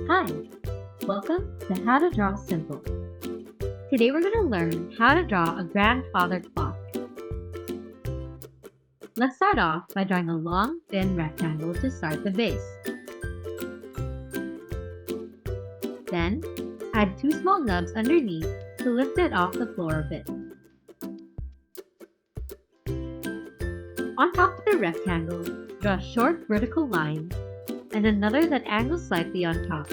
Hi, welcome to How to Draw Simple. Today we're going to learn how to draw a grandfather clock. Let's start off by drawing a long, thin rectangle to start the base. Then, add two small nubs underneath to lift it off the floor a bit. On top of the rectangle, draw a short vertical line and another that angles slightly on top.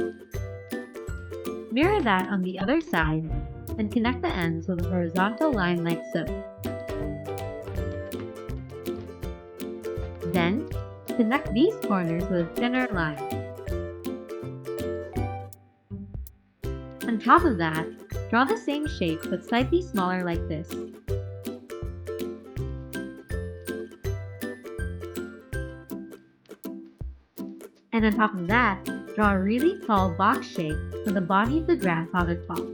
Mirror that on the other side and connect the ends with a horizontal line like so. Then, connect these corners with a thinner line. On top of that, draw the same shape but slightly smaller like this. And on top of that, draw a really tall box shape for the body of the grandfather clock.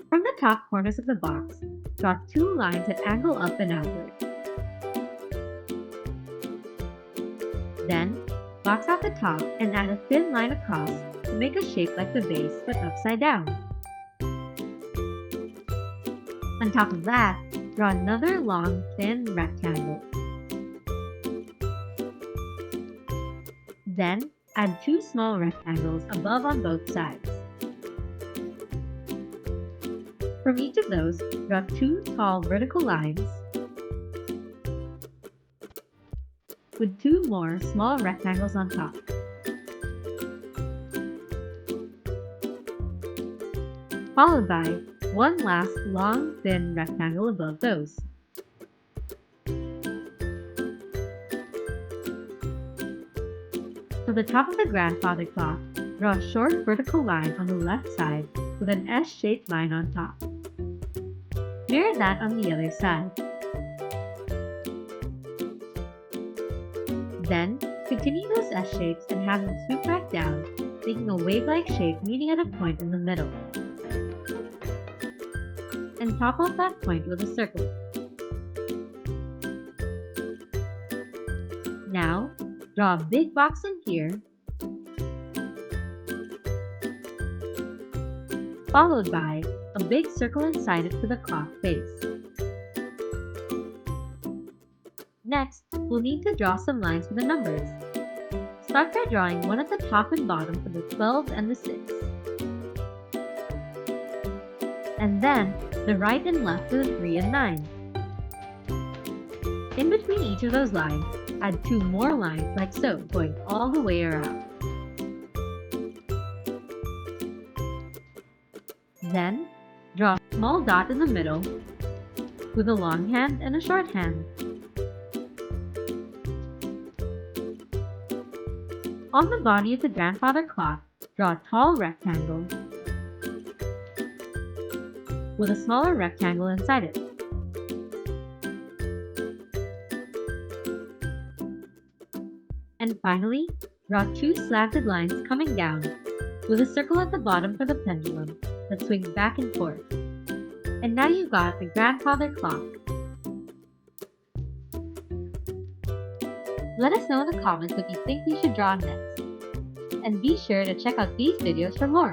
From the top corners of the box, draw two lines that angle up and outward. Then, box out the top and add a thin line across to make a shape like the base but upside down. On top of that, draw another long, thin rectangle. Then, add two small rectangles above on both sides. From each of those, draw two tall vertical lines with two more small rectangles on top. Followed by one last long, thin rectangle above those. For the top of the grandfather clock, draw a short vertical line on the left side with an S-shaped line on top. Mirror that on the other side. Then, continue those S-shapes and have them swoop back down, making a wave-like shape meeting at a point in the middle. And top off that point with a circle. Now, draw a big box in here, followed by a big circle inside it for the clock face. Next, we'll need to draw some lines for the numbers. Start by drawing one at the top and bottom for the 12 and the 6. And then, the right and left for the 3 and 9. In between each of those lines, add two more lines like so, going all the way around. Then, draw a small dot in the middle with a long hand and a short hand. On the body of the grandfather clock, draw a tall rectangle with a smaller rectangle inside it. And finally, draw two slanted lines coming down with a circle at the bottom for the pendulum that swings back and forth. And now you've got the grandfather clock. Let us know in the comments what you think we should draw next. And be sure to check out these videos for more.